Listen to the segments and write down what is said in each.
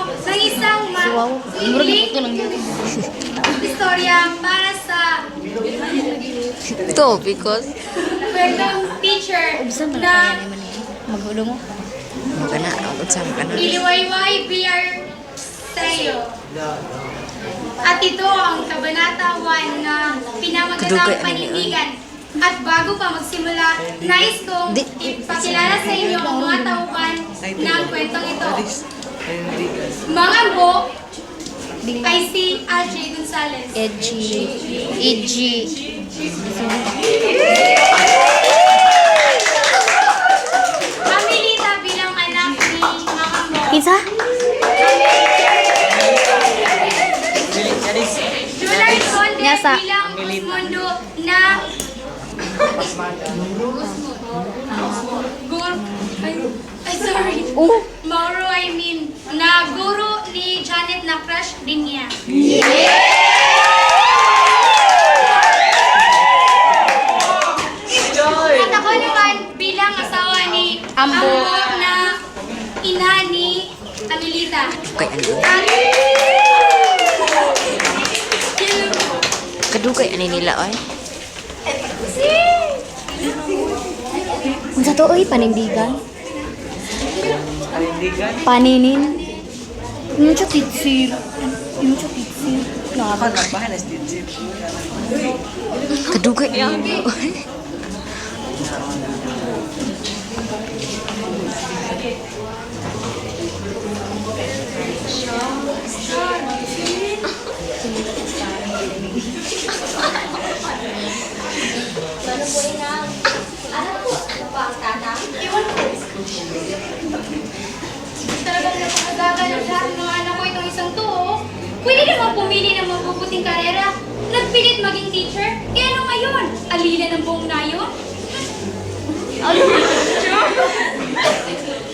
ng isang mahiling istorya para sa Ito, because... kwentong teacher na Magulo mo? Magana, ako sama ka na. iliwayway BR sa'yo. At ito ang Kabanata 1 na pinamagatang panindigan. At bago pa magsimula, nais kong ipakilala sa inyo ang mga tauhan ng kwentong ito. Mga ambo ay si AJ Gonzalez. Edgy. Amelita bilang anak ni Mga ambo. Isa? July Conde Nyasa. bilang Osmundo na sorry. Mauro, I mean, na guro ni Janet na crush din niya. At ako naman bilang asawa ni Ambo. na ina ni Amelita. At Kadugay, ano nila, oy? Kung sa to, oy, panindigan. Paninin. Yung siya titsir. Kadugay yan. talagang napakagaga ng lahat ng mga anak ko itong isang to. Pwede naman pumili ng mabubuting karera. Nagpilit maging teacher. Kaya ano ngayon? Alila ng buong nayon?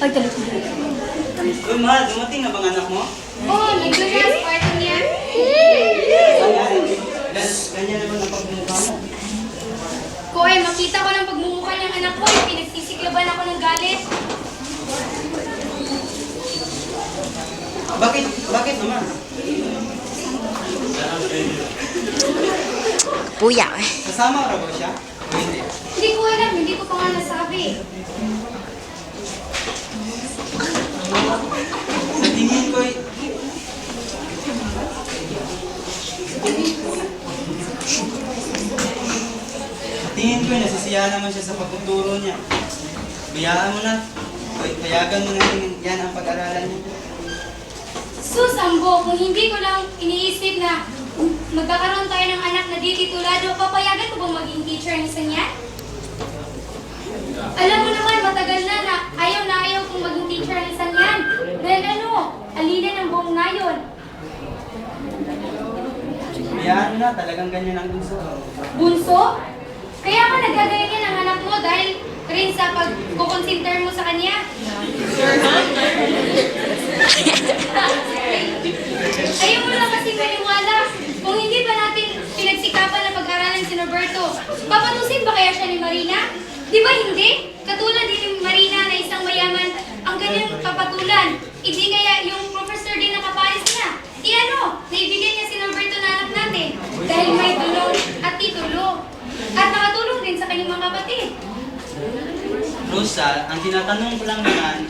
Ay, talit mo. Uy, mahal, dumating na bang anak mo? Oo, naglagas. Parto niya. Ganyan naman ang pagmumukha mo. Koy, makita ko ng pagmumukha ng anak ko. Pinagsisiklaban ako ng galit. Bakit naman? Puya. Kasama ka ba siya? Hindi ko alam. Hindi ko pa nga nasabi. Sa tingin ko, nasisiyahan naman siya sa pagtuturo niya. Biyaan mo na. Payagan mo na yan ang pag-aralan niya. Sus, Ambo, kung hindi ko lang iniisip na magkakaroon tayo ng anak na di titulado, papayagan ko bang maging teacher ng isa niyan? Alam mo naman, matagal na ayaw kong maging teacher ng isa niyan. Dahil ano, alila ng buong nayon. Biyaan mo na, talagang ganyan ang gusto. Bunso? Kaya ka nagagayan ng anak mo dahil rin sa pag-consider mo sa kanya. Ayaw mo lang kasi maniwala. Kung hindi ba natin pinagsikapan na pag-aralan si Roberto, papatusin ba kaya siya ni Marina? Di ba hindi? Katulad din ni Marina na isang mayaman ang kanyang papatulan. Hindi kaya yung professor din nakaparis niya. Naibigyan niya si Roberto na anak natin dahil may tulong at titulo. At nakatulong din sa kanyang mga kapatid. Rosa, ang tinatanong ko lang naman,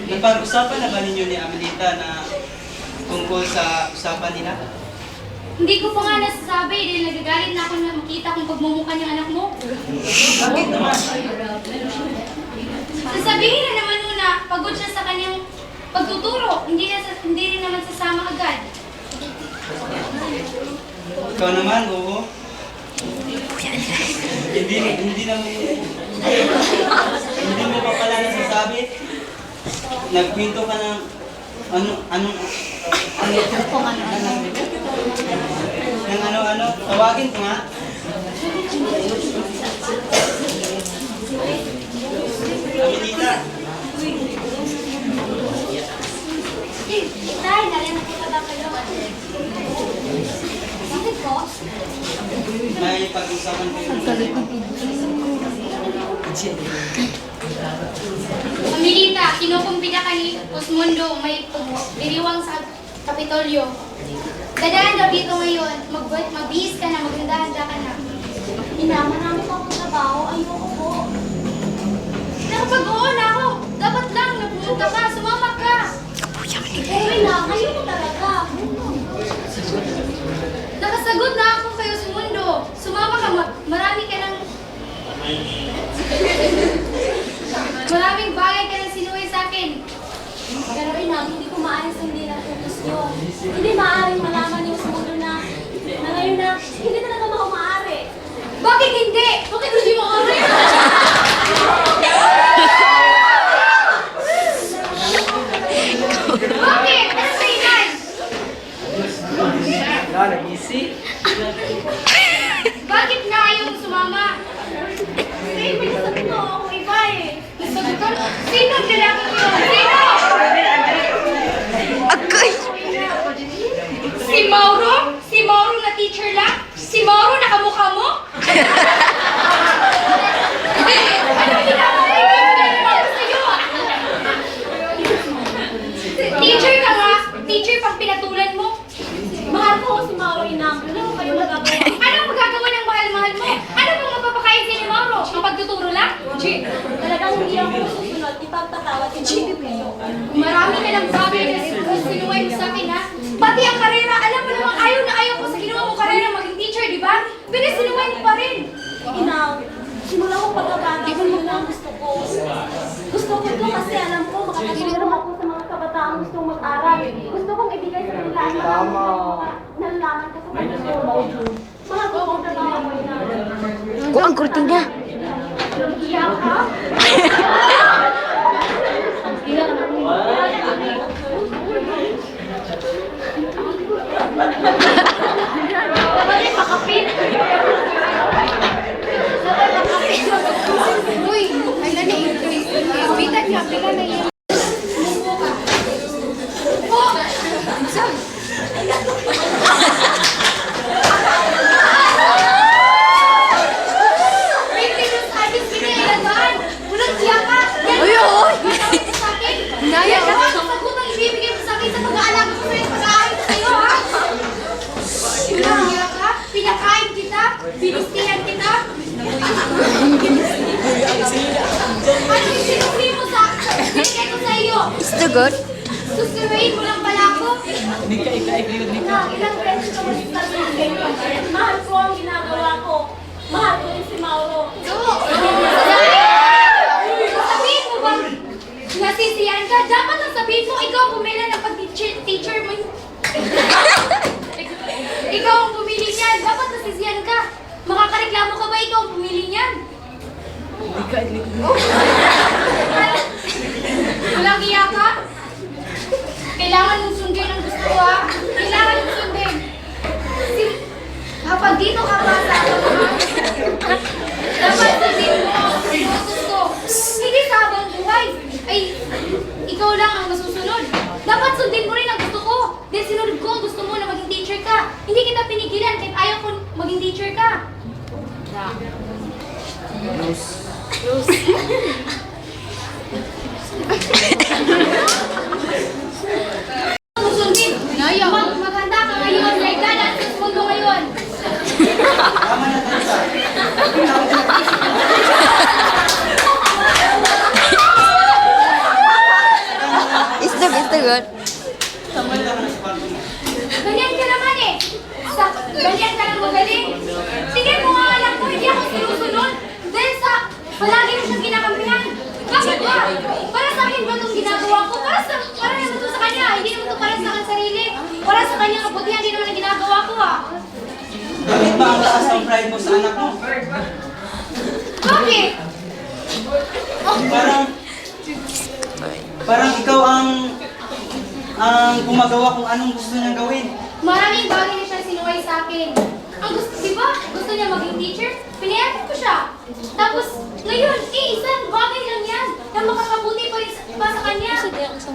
napag-usapan na ba ninyo ni Amelita na tungkol sa usapan nila? Hindi ko pa nga nasasabi dahil nagagalit na ako na makita kung pagmumukha ng anak mo. Bakit naman? Sasabihin na naman muna, pagod siya sa kanyang pagtuturo. Hindi rin naman sasama agad. Ikaw naman, oo. Hindi mo pa pala nasasabi. Nagkwento ka ng tawagin ko nga. Amelita. Tay, nalala ko ba kayo? Bakit ka? May pag-usapan kayo. Amilita, kinukumpida ka ni Osmundo may diriwang sa Kapitolyo. Dadaan daw dito ngayon. Magbihis ka na, maghanda-handa ka na. Ina, marami pa akong trabaho. Ayoko po. Nakapag-oo na ako. Dapat lang, napumunta ka, sumama ka. Okay na, kayo ko talaga. Nakasagot na ako kayo sa mundo. Sumama ka, marami ka ng... Maraming bagay ka ng sinuwi sa akin. Pero ina, hindi ko maaaring sundin ang utos nyo. Hindi maaaring malaman niyo sa mundo na ngayon na hindi talaga ako maaari. Bakit hindi? Bakit hindi mo kami? Bakit? Ano sa inan? Bakit na ayaw mo sumama? Kasi may nasagot mo ako iba eh. Nasagutan? Sino ang lalaki mo? Sino? Agay! Si Mauro? Si Mauro na teacher lang? Si Mauro na kamukha mo? Anong ginagawa sa'yo? Teacher ka nga. Teacher pang pinatulan mo. Mahal ko si Mauro, ina. Ano ko kayo magagawa? Anong magagawa ng mahal-mahal mo? Ano bang mapapakain sa'yo ni Mauro? Ang pagtuturo lang? Talagang hindi ako susunod. Ipagpatawad ko kayo. Marami ka ng bagay na sinuway mo sa akin, ha? Pati ang karera, alam mo namang ayaw na ayaw ko sa ginawa mong karera maging teacher, di ba? Pero sinuway mo pa rin. Ina, simula ko pagkabata ko yun ang gusto ko. Gusto ko ito kasi alam ko makakatulong ako sa mga kabataan gustong mag-aral. Gusto kong ibigay sa kanila ang mga nalalaman ko sa pagtuturo. Mga gawang trabaho ko ina. Ko ang kurtina. Iyak ka? Dapat pakapit. Uy, ay na ni. Bitan niya, bitan na yun. Munggo ka. Oh! Saan? Maintenance habis pinailagaan. Walang tiyak ka. Yan Uy, uy! ang sa akin. Naya ka. Yan ang sagot ang ibibigay mo sa akin sa pag-aalaga ko sa'yo, pag-aaral ko sa'yo, ha? Walang tiyak ka. Pinakain kita. Binistihan kita. Ano yung sinusuri mo sa binigay ko sa iyo? Is the good? Susuruin mo lang pala ako? Na, ilang beses ko sa akin. Mahal ko ang ginagawa ko. Mahal ko rin si Mauro. Sabihin mo bang nasisiyan ka? Dapat ang sabihin mo, ikaw ang pumili ng pag-teacher mo. Ikaw ang pumili niyan. Dapat nasisiyan ka. Makakareklamo ka ba ikaw ang pumili niyan? Walang iya ka? Kailangan mong sundin ang gusto ko, ha? Kailangan mong sundin. Kapag dito ka pa sa dapat sundin mo ang utos ko. Hindi sa habang buhay. Ay, ikaw lang ang masusunod. Dapat sundin mo rin ang gusto ko. Dahil sinunod ko ang gusto mo na maging teacher ka. Hindi kita pinigilan kahit ayaw ko maging teacher ka. Sundin. Maganda ka ngayon. Like that, sa mundo ngayon. Tama na tayo. Is the good? Tama na sa bago mo. Ganyan ka naman eh. Ganyan ka lang magaling. Tingnan mo nga alam ko, hindi ako sinusunod. Dahil sa palagi mo siyang kinakampihan. Bakit ba? Para sa akin ba itong ginagawa ko? Para naman ito sa kanya. Hindi naman ito para sa akin sarili. Para sa kanyang kabutihan, hindi naman ang ginagawa ko, ha? Bakit ba ang taas ng pride mo sa anak mo? Bakit? Parang ikaw ang gumagawa kung anong gusto niyang gawin. Maraming bagay na siya sinuway sa akin. Ang gusto, di ba? Gusto niya maging teacher? Pinayagan ko siya. Tapos, ngayon, isang bagay lang yan na makakabuti pa rin pa sa kanya.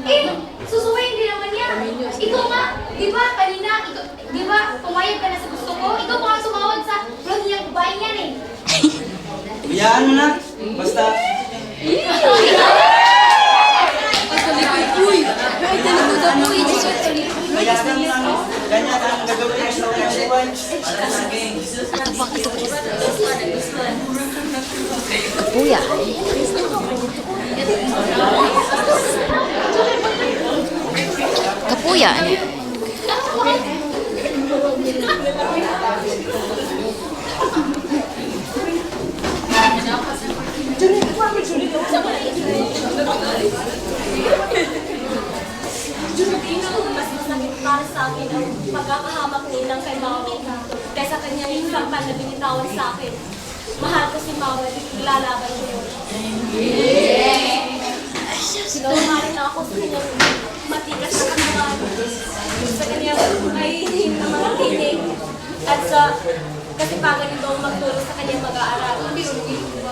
Eh, susuwayin din naman niya. Ikaw nga, di ba kanina, di ba pumayag ka na sa gusto ko? Ikaw pa nga tumawag sa vlog niyang babae niyan eh. Biyaan mo na. Basta, payagan mo na. Ganyan ang gagawin mo sa kanyang buhay. Kapuya. Kapuya. Mas masakit para sa akin ang pagkakahamak ni Inang kay Mami kaysa kanyang isang pan na binitawan sa akin. Mahal ko si Mami, ilalaban ko yun. Sinungaling na ako sa kanyang matigas na katawan, sa kanyang mahihim na mga tinig, at sa kasipagan nito magtulong sa kanyang mag-aaral.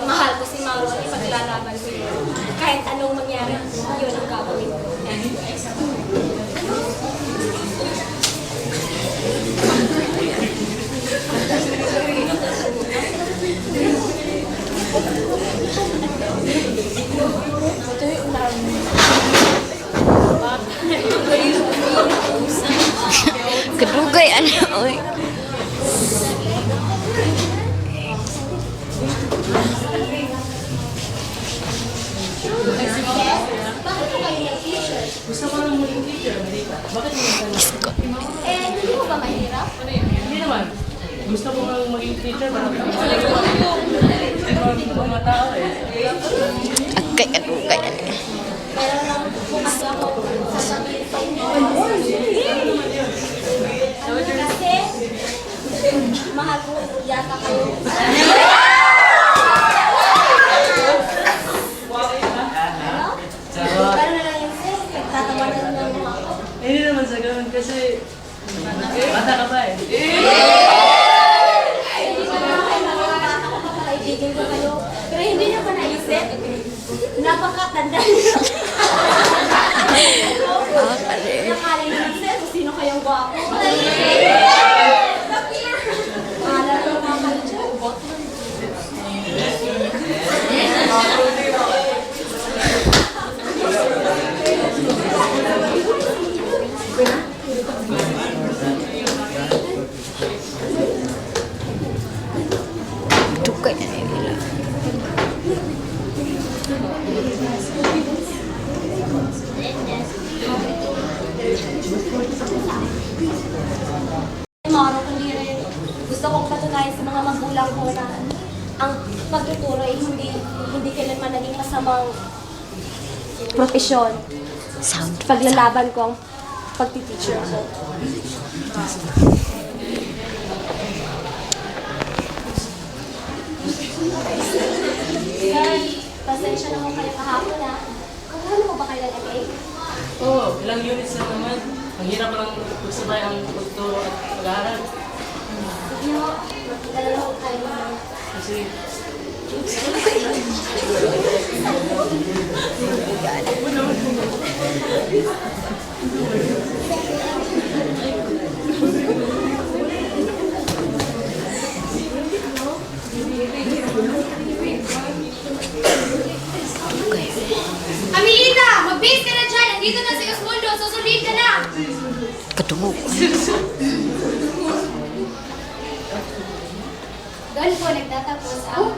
Mahal ko si Mami, ipaglalaban ko yun. Kahit anong mangyari, yun ang gagawin ko. Kedugay anak oy. Bakit mo kayo nag-teacher? Gusto ko lang maging teacher, Marita. Bakit mo nagtanong? Eh, hindi mo ba mahirap? Hindi naman. Gusto ko lang maging teacher para mga tao eh. Agkay kadugay anak. Pero nang kasi ako sasabihin sa inyo. Kasi, mahal ko yata kayo. Sarot. Pero na lang yung sir, tatawanan lang mo ako. Eh, hindi naman sa ganun kasi bata ka pa eh. Hindi ko na kayo nakakata ko kakaibigan ko kayo. Pero hindi niyo pa naisip. Napakatanda niyo. Nakala niyo lang sir, kung sino kayong gwapo. Akala ko mga kalitsyo. Dugay anak nila. Maro, kundi rin gusto kong patunayan sa mga magulang ko na ang pagtuturo ay hindi kailanman naging masamang profesyon. Sound. Paglalaban ko ang pagtiteacher ko. Sir, pasensya na mo kayo kahapon na. Ano mo ba kayo ng MA? Oo, ilang units na naman. Ang hirap lang magsabay ang pagturo at pag-aaral. Sige mo, magdala ko kayo. Kasi Amilita, mag-base ka na dyan. Nandito na si Osmundo. Susunod ka na. Kadungog. Doon po nagtatapos ang